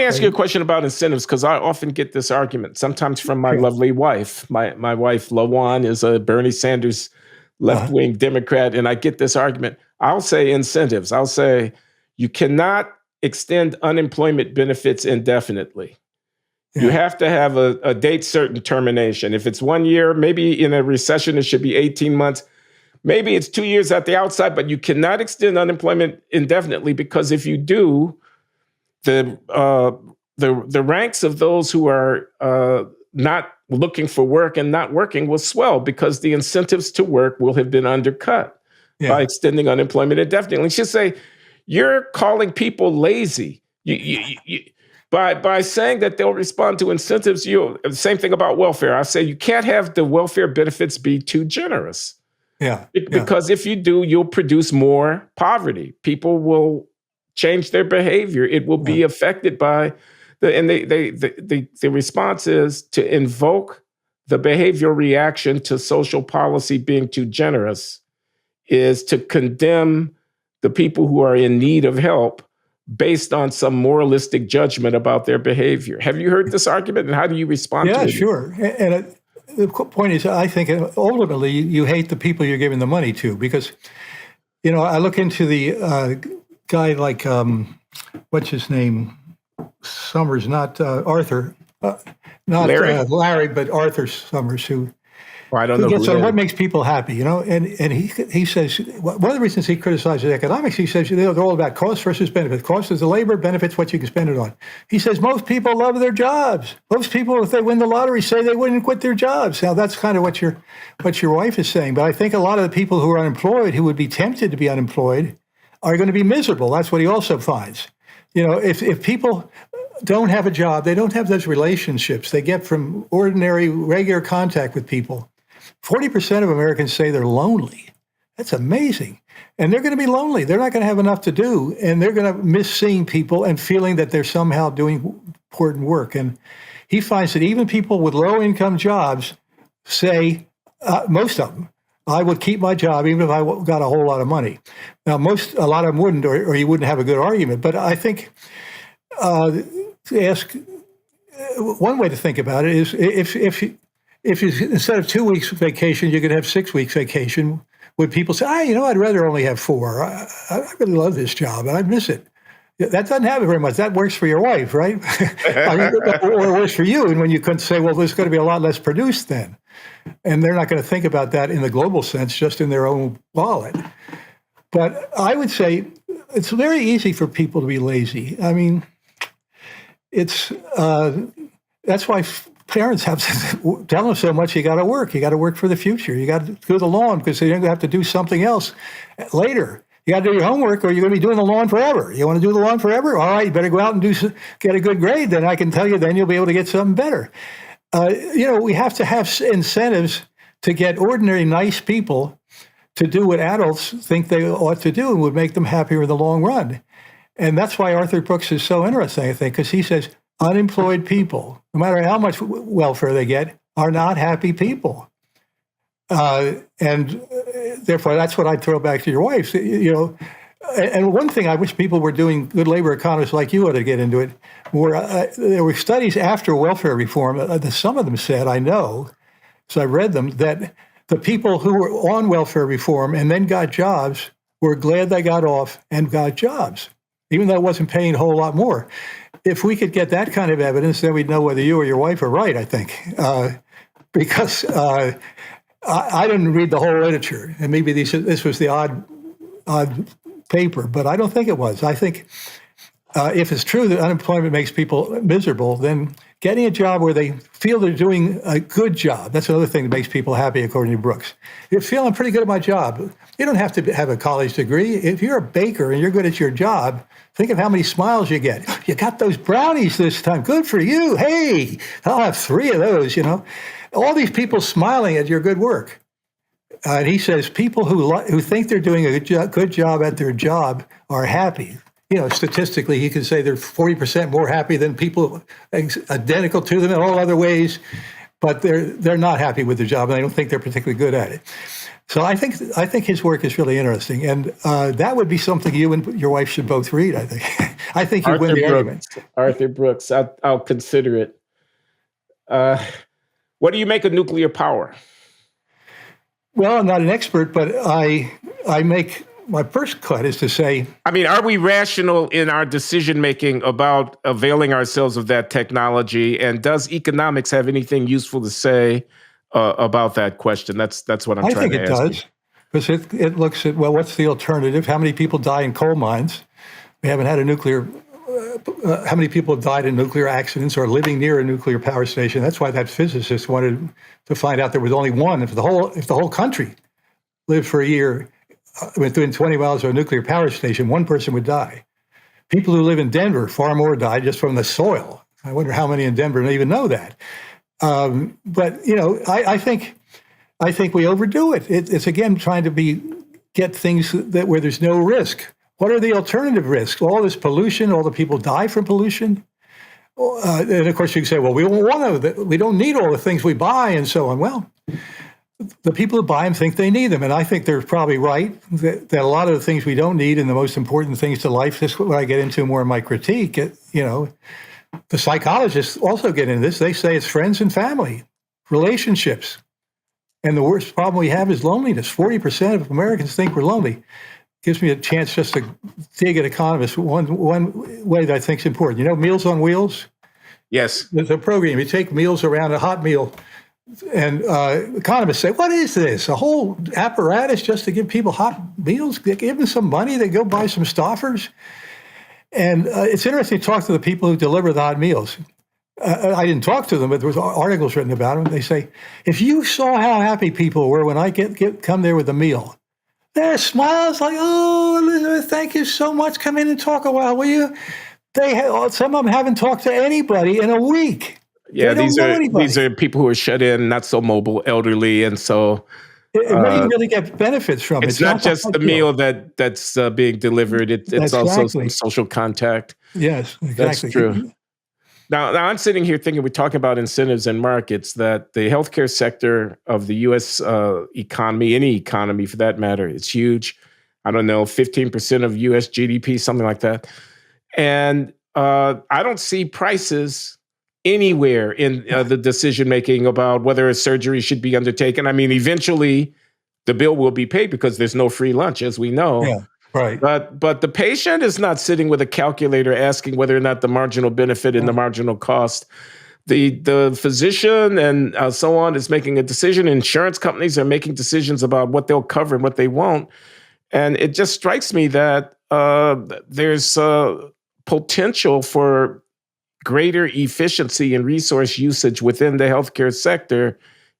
ask you a question about incentives, because I often get this argument, sometimes from my lovely wife. My wife, Lawan, is a Bernie Sanders left-wing Democrat, and I get this argument. I'll say incentives. I'll say you cannot extend unemployment benefits indefinitely. Yeah. You have to have a date certain termination. If it's 1 year, maybe in a recession, it should be 18 months. Maybe it's 2 years at the outside, but you cannot extend unemployment indefinitely, because if you do, the ranks of those who are not looking for work and not working will swell, because the incentives to work will have been undercut by extending unemployment indefinitely. She'll say, you're calling people lazy. By saying that they'll respond to incentives, the same thing about welfare. I say you can't have the welfare benefits be too generous. Because if you do, you'll produce more poverty. People will change their behavior. It will be affected by the response is to invoke the behavioral reaction to social policy being too generous, is to condemn the people who are in need of help based on some moralistic judgment about their behavior. Have you heard this argument, and how do you respond to it? Yeah, sure. And the point is, I think ultimately you hate the people you're giving the money to, because, I look into the guy like, what's his name? Summers, not Arthur, not Larry, but Arthur Summers, who I don't know gets on what makes people happy, and he says, one of the reasons he criticizes economics, he says they're all about cost versus benefit. Cost is the labor, benefits what you can spend it on. He says most people love their jobs. Most people, if they win the lottery, say they wouldn't quit their jobs. Now that's kind of what your wife is saying, but I think a lot of the people who are unemployed, who would be tempted to be unemployed, are going to be miserable. That's what he also finds. If people don't have a job, they don't have those relationships they get from ordinary, regular contact with people. 40% of Americans say they're lonely. That's amazing. And they're going to be lonely. They're not going to have enough to do, and they're going to miss seeing people and feeling that they're somehow doing important work. And he finds that even people with low-income jobs say, most of them, I would keep my job even if I got a whole lot of money. Now, a lot of them wouldn't, or you wouldn't have a good argument. But I think to ask, one way to think about it is if you, instead of 2 weeks vacation, you could have 6 weeks vacation, would people say, I'd rather only have 4. I really love this job and I miss it. That doesn't happen very much. That works for your wife, right? Or it works for you. And when you couldn't say, well, there's going to be a lot less produced then. And they're not going to think about that in the global sense, just in their own wallet. But I would say it's very easy for people to be lazy. I mean, it's that's why parents have to tell them so much. You got to work. You got to work for the future. You got to do the lawn because you're going to have to do something else later. You got to do your homework, or you're going to be doing the lawn forever. You want to do the lawn forever? All right, you better go out and get a good grade. Then I can tell you, then you'll be able to get something better. We have to have incentives to get ordinary, nice people to do what adults think they ought to do and would make them happier in the long run. And that's why Arthur Brooks is so interesting, I think, because he says unemployed people, no matter how much welfare they get, are not happy people. And therefore, that's what I'd throw back to your wife. And one thing I wish people were doing, good labor economists like you ought to get into it, there were studies after welfare reform. Some of them said, I know, so I read them, that the people who were on welfare reform and then got jobs were glad they got off and got jobs, even though it wasn't paying a whole lot more. If we could get that kind of evidence, then we'd know whether you or your wife are right, I think. Because I didn't read the whole literature, and maybe this was the odd paper, but I don't think it was. I think if it's true that unemployment makes people miserable, then getting a job where they feel they're doing a good job, that's another thing that makes people happy, according to Brooks. You're feeling pretty good at my job. You don't have to have a college degree. If you're a baker and you're good at your job, think of how many smiles you get. You got those brownies this time. Good for you. Hey, I'll have 3 of those, All these people smiling at your good work. And he says people who think they're doing a good job at their job are happy. Statistically, he could say they're 40% more happy than people identical to them in all other ways, but they're not happy with their job and they don't think they're particularly good at it. So I think his work is really interesting, and that would be something you and your wife should both read, I think. I think you win Arthur the argument. Brooks. Arthur Brooks. I'll consider it. What do you make of nuclear power? Well, I'm not an expert, but I make my first cut is to say, I mean, are we rational in our decision making about availing ourselves of that technology? And does economics have anything useful to say about that question? That's what I'm I trying think to it ask you. does, because it looks at, well, what's the alternative? How many people die in coal mines? We haven't had a nuclear. How many people have died in nuclear accidents or living near a nuclear power station? That's why that physicist wanted to find out there was only one. If the whole country lived for a year within 20 miles of a nuclear power station, one person would die. People who live in Denver, far more died just from the soil. I wonder how many in Denver even know that. But I think we overdo it. It's again trying to get things that where there's no risk. What are the alternative risks? All this pollution, all the people die from pollution. And of course, you can say, well, we don't need all the things we buy and so on. Well, the people who buy them think they need them. And I think they're probably right that a lot of the things we don't need and the most important things to life, this is what I get into more in my critique. The psychologists also get into this. They say it's friends and family, relationships. And the worst problem we have is loneliness. 40% of Americans think we're lonely. Gives me a chance just to dig at economists. One way that I think is important. Meals on Wheels? Yes. There's a program. You take meals around, a hot meal, and economists say, what is this? A whole apparatus just to give people hot meals? Give them some money, they go buy some Stouffer's. And it's interesting to talk to the people who deliver the hot meals. I didn't talk to them, but there was articles written about them. They say, if you saw how happy people were when I come there with a meal, their smiles like, oh, Elizabeth, thank you so much. Come in and talk a while, will you? Some of them haven't talked to anybody in a week. Yeah, these are people who are shut in, not so mobile, elderly, and so. What do you really get benefits from? It's not just the meal that's being delivered. It's also some social contact. Yes, exactly. That's true. Now I'm sitting here thinking we're talking about incentives and markets, that the healthcare sector of the U.S. Economy, any economy for that matter, it's huge. I don't know, 15% of U.S. GDP, something like that. And I don't see prices anywhere in the decision-making about whether a surgery should be undertaken. I mean, eventually the bill will be paid because there's no free lunch, as we know. Yeah. Right. But the patient is not sitting with a calculator asking whether or not the marginal benefit and the marginal cost. The physician and so on is making a decision. Insurance companies are making decisions about what they'll cover and what they won't. And it just strikes me that there's potential for greater efficiency and resource usage within the healthcare sector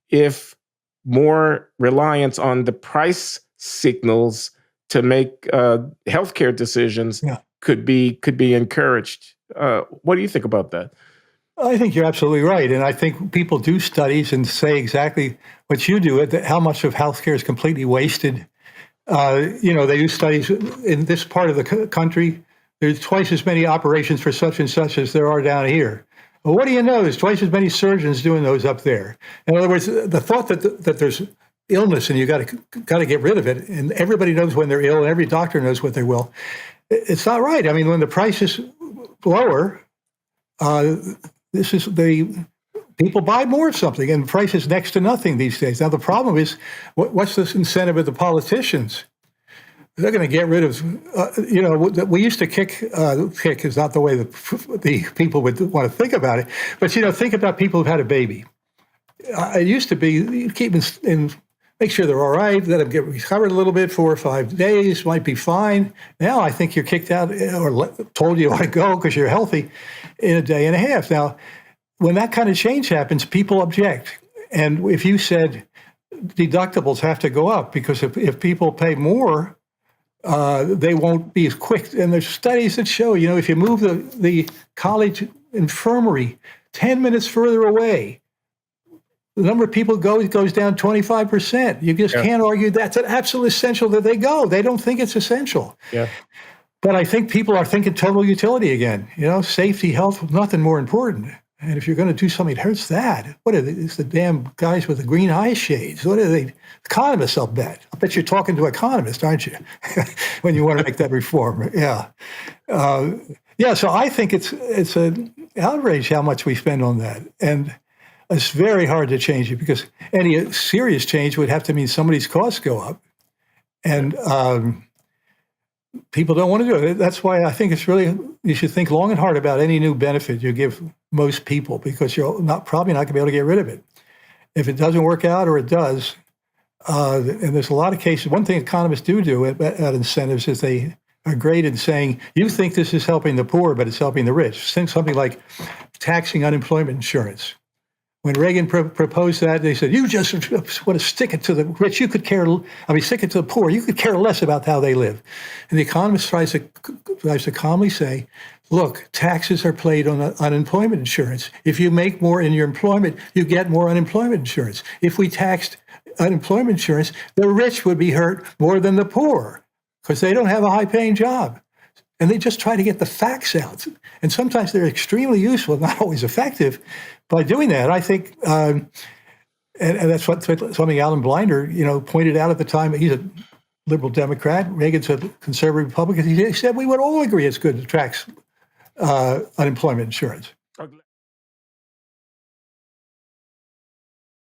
if more reliance on the price signals to make healthcare decisions could be encouraged. What do you think about that? I think you're absolutely right. And I think people do studies and say exactly what you do, how much of healthcare is completely wasted. They do studies in this part of the country. There's twice as many operations for such and such as there are down here. Well, what do you know? There's twice as many surgeons doing those up there. In other words, the thought that there's illness and you got to get rid of it, and everybody knows when they're ill, and every doctor knows what they will. It's not right. I mean, when the price is lower, people buy more of something, and the price is next to nothing these days. Now the problem is, what's this incentive of the politicians? They're going to get rid of, we used to kick is not the way the people would want to think about it, but think about people who've had a baby. It used to be you keep them in. Make sure they're all right, let them get recovered a little bit, 4 or 5 days, might be fine. Now I think you're kicked out or told you want to go because you're healthy in a day and a half. Now, when that kind of change happens, people object. And if you said deductibles have to go up because if people pay more, they won't be as quick. And there's studies that show, if you move the college infirmary 10 minutes further away, the number of people goes down 25%. You just can't argue that's an absolute essential that they go. They don't think it's essential. Yeah. But I think people are thinking total utility again. Safety, health, nothing more important. And if you're going to do something that hurts that, what are they? It's the damn guys with the green eye shades. What are they? Economists, I'll bet. I bet you're talking to economists, aren't you? When you want to make that reform. Yeah. Yeah, so I think it's an outrage how much we spend on that, and it's very hard to change it because any serious change would have to mean somebody's costs go up, and people don't want to do it. That's why I think it's really, you should think long and hard about any new benefit you give most people, because you're probably not going to be able to get rid of it. If it doesn't work out, or it does, and there's a lot of cases. One thing economists do at incentives is they are great in saying, you think this is helping the poor, but it's helping the rich. Something like taxing unemployment insurance. When Reagan proposed that, they said, you just want to stick it to the rich. You could stick it to the poor. You could care less about how they live. And the economist tries to calmly say, look, taxes are paid on unemployment insurance. If you make more in your employment, you get more unemployment insurance. If we taxed unemployment insurance, the rich would be hurt more than the poor because they don't have a high-paying job. And they just try to get the facts out. And sometimes they're extremely useful, not always effective. By doing that, I think, and that's something Alan Blinder, pointed out at the time. He's a liberal Democrat. Reagan's a conservative Republican. He said we would all agree it's good to tax unemployment insurance.